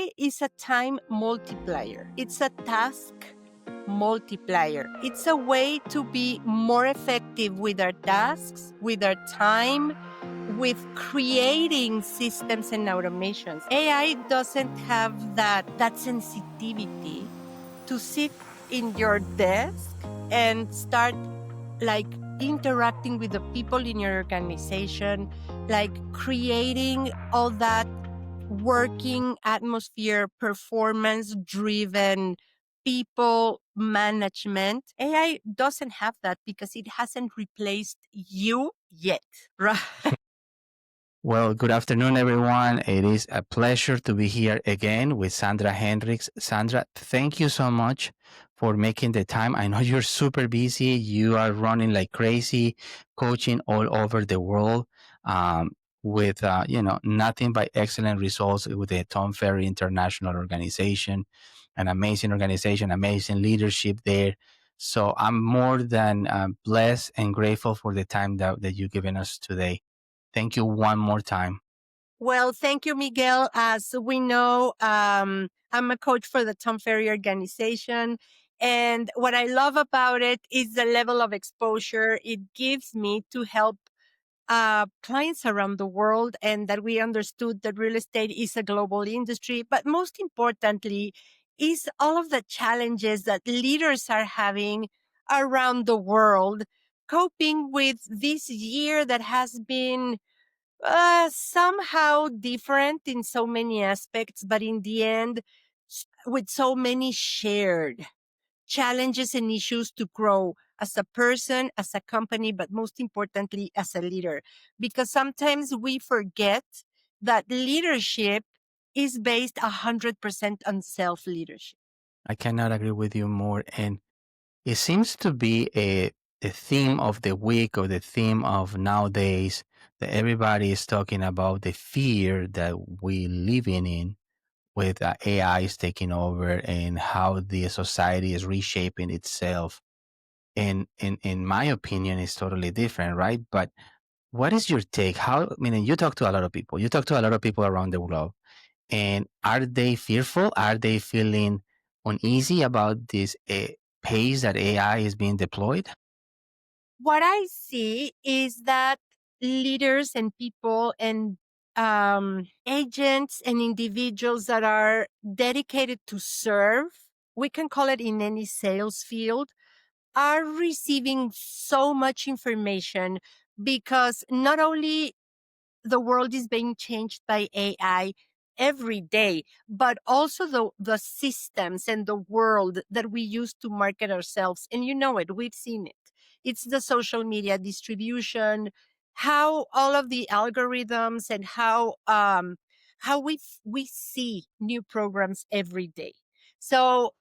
AI is a time multiplier. It's a task multiplier. It's a way to be more effective with our tasks, with our time, with creating systems and automations. AI doesn't have that sensitivity to sit in your desk and start like interacting with the people in your organization, like creating all that working atmosphere, performance driven people management. AI doesn't have that because it hasn't replaced you yet, right? Well, good afternoon, everyone. It is a pleasure to be here again with Sandra Hendrix. Sandra, thank you so much for making the time. I know you're super busy. You are running like crazy, coaching all over the world with, nothing but excellent results with the Ferry International organization, an amazing organization, amazing leadership there. So I'm more than blessed and grateful for the time that you've given us today. Thank you one more time. Well, thank you, Miguel. As we know, I'm a coach for the Tom Ferry organization. And what I love about it is the level of exposure it gives me to help clients around the world, and that we understood that real estate is a global industry. But most importantly, is all of the challenges that leaders are having around the world, coping with this year that has been somehow different in so many aspects, but in the end, with so many shared challenges and issues to grow as a person, as a company, but most importantly, as a leader. Because sometimes we forget that leadership is based 100% on self-leadership. I cannot agree with you more. And it seems to be a theme of the week or the theme of nowadays that everybody is talking about the fear that we living in with AI is taking over and how the society is reshaping itself. And in my opinion, it's totally different, right? But what is your take? I mean, you talk to a lot of people. You talk to a lot of people around the globe. And are they fearful? Are they feeling uneasy about this pace that AI is being deployed? What I see is that leaders and people and agents and individuals that are dedicated to serve, we can call it in any sales field, are receiving so much information because not only the world is being changed by AI every day, but also the systems and the world that we use to market ourselves. And you know it, we've seen it. It's the social media distribution, how all of the algorithms and how we see new programs every day. So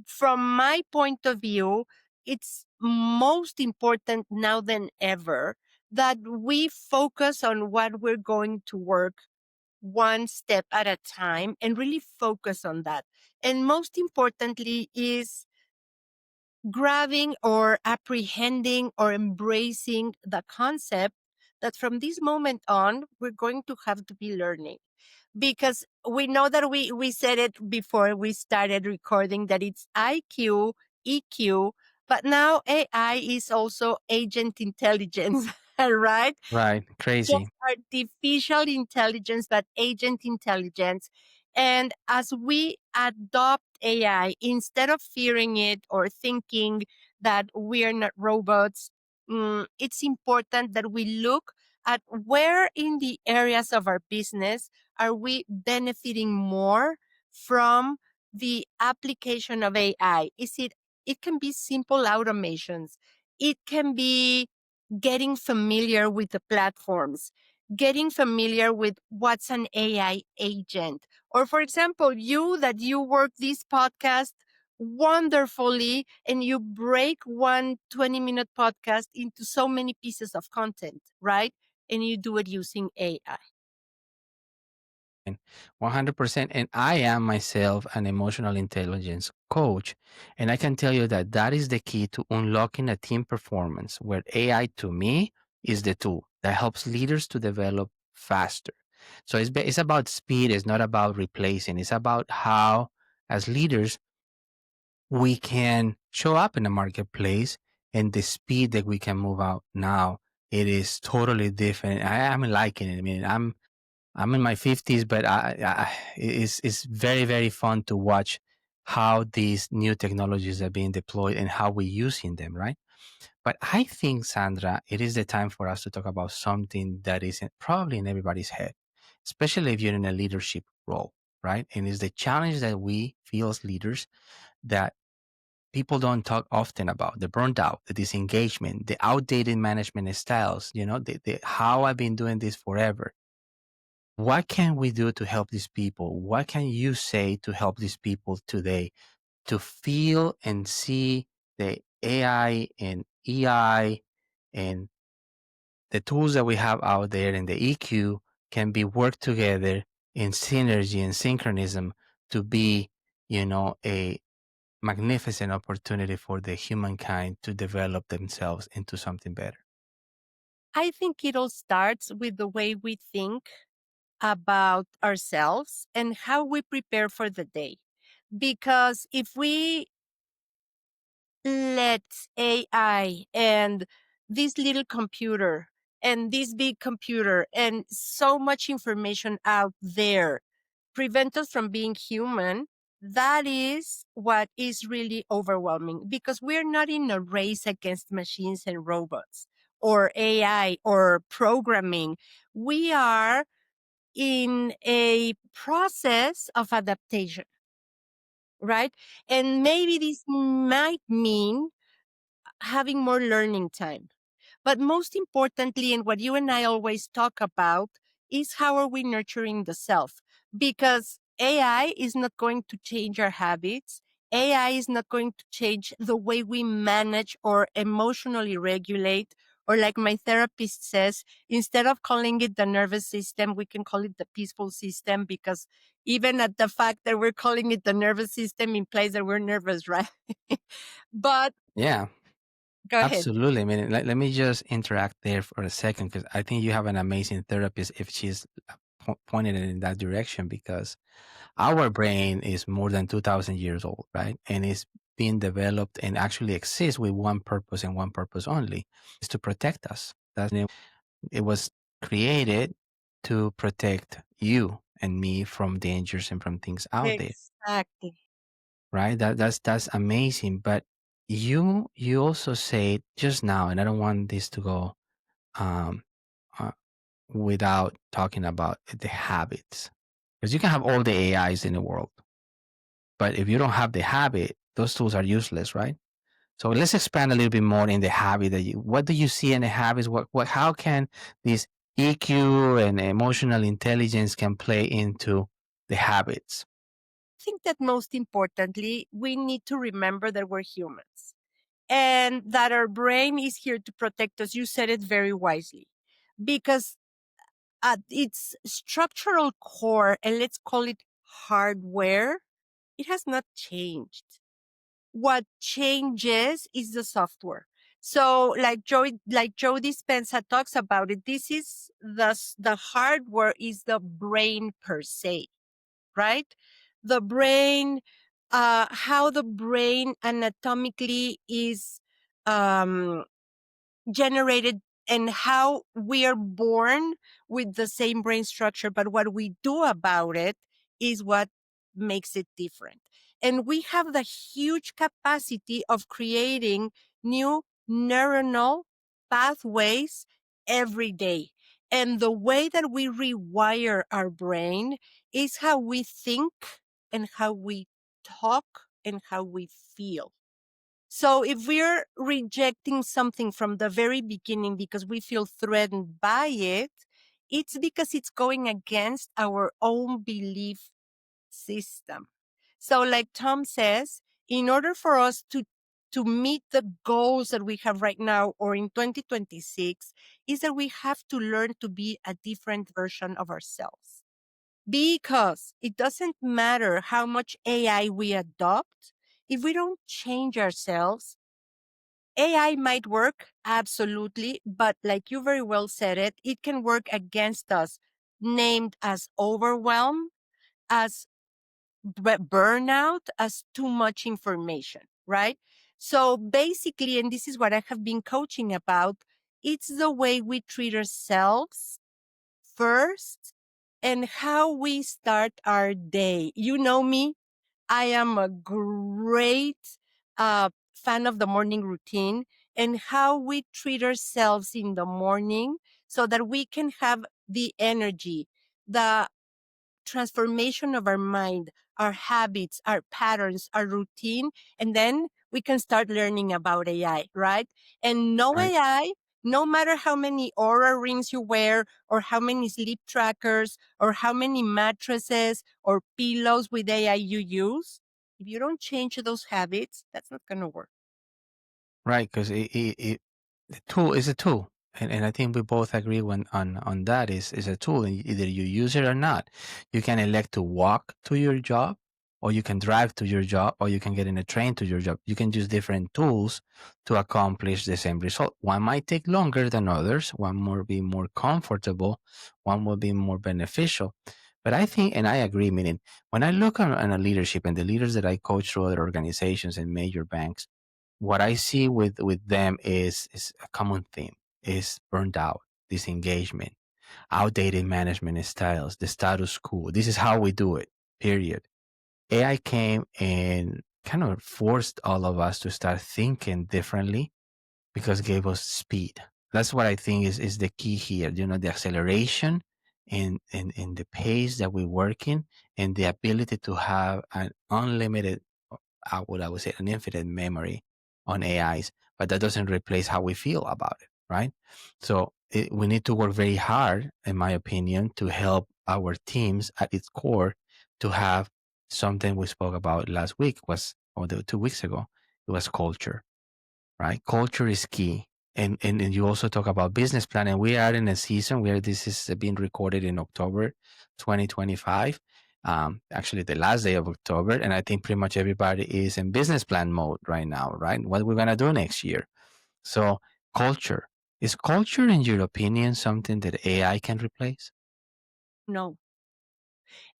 from my point of view, it's most important now than ever that we focus on what we're going to work one step at a time and really focus on that. And most importantly is grabbing or apprehending or embracing the concept that from this moment on, we're going to have to be learning. Because we know that we said it before we started recording that it's IQ, EQ, but now AI is also agent intelligence, right? Right. Just Crazy. artificial intelligence, but agent intelligence. And as we adopt AI, instead of fearing it or thinking that we are not robots, it's important that we look at where in the areas of our business are we benefiting more from the application of AI. It can be simple automations. It can be getting familiar with the platforms, getting familiar with what's an AI agent. Or for example, you work this podcast wonderfully and you break one 20-minute podcast into so many pieces of content, right? And you do it using AI. 100%. And I am myself an emotional intelligence coach. And I can tell you that that is the key to unlocking a team performance, where AI to me is the tool that helps leaders to develop faster, So it's about speed. It's not about replacing. It's about how, as leaders, we can show up in the marketplace and the speed that we can move out now. It is totally different. I'm liking it. I mean, I'm in my 50s, but it's very, very fun to watch how these new technologies are being deployed and how we're using them, right? But I think, Sandra, it is the time for us to talk about something that is probably in everybody's head, especially if you're in a leadership role, right? And it's the challenge that we feel as leaders that people don't talk often about: the burnt out, the disengagement, the outdated management styles, the how I've been doing this forever. What can we do to help these people? What can you say to help these people today to feel and see the AI and EI and the tools that we have out there and the EQ can be worked together in synergy and synchronism to be, a magnificent opportunity for the humankind to develop themselves into something better? I think it all starts with the way we think about ourselves and how we prepare for the day. Because if we let AI and this little computer and this big computer and so much information out there prevent us from being human, that is what is really overwhelming, because we're not in a race against machines and robots or AI or programming. We are in a process of adaptation, right? And maybe this might mean having more learning time. But most importantly, and what you and I always talk about, is how are we nurturing the self? Because AI is not going to change our habits. AI is not going to change the way we manage or emotionally regulate. Or like my therapist says, instead of calling it the nervous system, we can call it the peaceful system, because even at the fact that we're calling it the nervous system implies that we're nervous, right? But Yeah, go ahead. absolutely. I mean, let me just interact there for a second, because I think you have an amazing therapist if she's pointed it in that direction, because our brain is more than 2,000 years old, right? And it's being developed and actually exists with one purpose and one purpose only: is to protect us. It was created to protect you and me from dangers and from things out there, Exactly. right? That's amazing. But you also said just now, and I don't want this to go um, uh, without talking about the habits, because you can have all the AIs in the world, but if you don't have the habit, those tools are useless, right? So let's expand a little bit more in the habit what do you see in the habits? How can this EQ and emotional intelligence can play into the habits? I think that most importantly, we need to remember that we're humans and that our brain is here to protect us. You said it very wisely, because at its structural core, and let's call it hardware, it has not changed. What changes is the software. So like Joe Dispenza talks about it, this is the hardware is the brain per se, right? The brain, how the brain anatomically is um, generated, and how we are born with the same brain structure, but what we do about it is what makes it different. And we have the huge capacity of creating new neuronal pathways every day. And the way that we rewire our brain is how we think and how we talk and how we feel. So if we're rejecting something from the very beginning because we feel threatened by it, it's because it's going against our own belief system. So like Tom says, in order for us to meet the goals that we have right now or in 2026, is that we have to learn to be a different version of ourselves. Because it doesn't matter how much AI we adopt, if we don't change ourselves, AI might work, absolutely, but like you very well said it, it can work against us named as overwhelm, as burnout, as too much information, right? So basically, and this is what I have been coaching about, it's the way we treat ourselves first and how we start our day. You know me, I am a great fan of the morning routine and how we treat ourselves in the morning so that we can have the energy, the transformation of our mind, our habits, our patterns, our routine, and then we can start learning about AI, right? And no Right. AI, no matter how many Aura rings you wear, or how many sleep trackers, or how many mattresses or pillows with AI you use, if you don't change those habits, that's not going to work. Right, because the tool is a tool, and I think we both agree on that is a tool, and either you use it or not. You can elect to walk to your job, or you can drive to your job, or you can get in a train to your job. You can use different tools to accomplish the same result. One might take longer than others. One will be more comfortable. One will be more beneficial. But I think, and I agree, meaning when I look on a leadership and the leaders that I coach through other organizations and major banks, what I see with them is a common theme: is burned out, disengagement, outdated management styles, the status quo. This is how we do it. Period. AI came and kind of forced all of us to start thinking differently because it gave us speed. That's what I think is the key here. The acceleration and the pace that we work in, and the ability to have an unlimited, I would say, an infinite memory on AIs, but that doesn't replace how we feel about it, right? So we need to work very hard, in my opinion, to help our teams at its core to have something we spoke about last week was, or 2 weeks ago, it was culture, right? Culture is key. And you also talk about business plan, and we are in a season where this is being recorded in October 2025, actually the last day of October, and I think pretty much everybody is in business plan mode right now, right? What we're gonna do next year. So culture, is culture, in your opinion, something that AI can replace? No.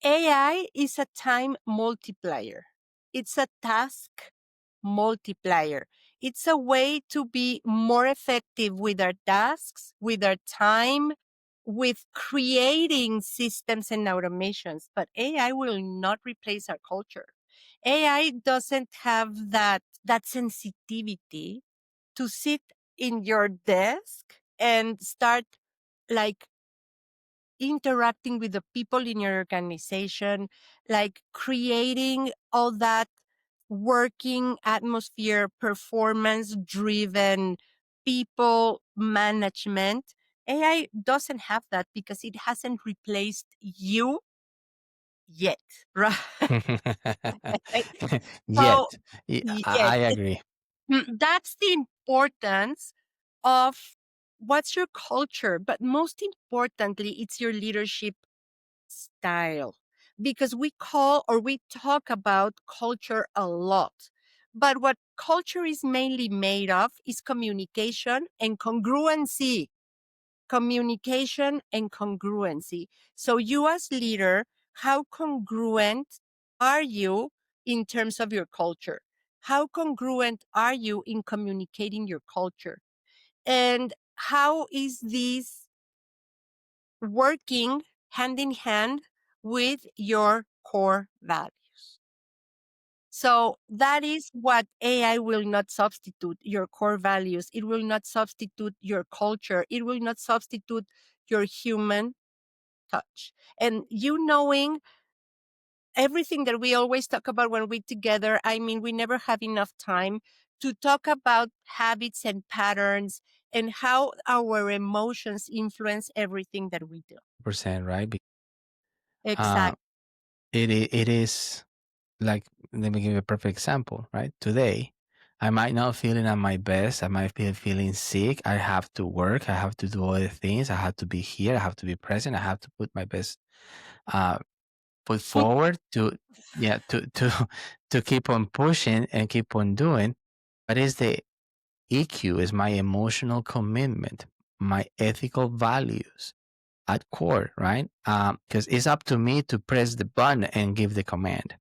AI is a time multiplier. It's a task multiplier. It's a way to be more effective with our tasks, with our time, with creating systems and automations. But AI will not replace our culture. AI doesn't have that sensitivity to sit in your desk and start like interacting with the people in your organization, like creating all that working atmosphere, performance driven people management. AI doesn't have that because it hasn't replaced you yet, right? Yet, So, I yes, agree. that's the importance of what's your culture, but most importantly, it's your leadership style, because we call or we talk about culture a lot. But what culture is mainly made of is communication and congruency. Communication and congruency. So, you as leader, how congruent are you in terms of your culture? How congruent are you in communicating your culture? And how is this working hand in hand with your core values? So that is what AI will not substitute: your core values. It will not substitute your culture. It will not substitute your human touch. And you knowing everything that we always talk about when we together, I mean, we never have enough time to talk about habits and patterns and how our emotions influence everything that we do. Percent right. Uh, Exactly. it is like, let me give you a perfect example, right? Today, I might not feeling at my best. I might be feeling sick. I have to work. I have to do other things. I have to be here. I have to be present. I have to put my best uh put Food. forward to, yeah, to to keep on pushing and keep on doing. But is the EQ, is my emotional commitment, my ethical values. at core, right? Because it's up to me to press the button and give the command.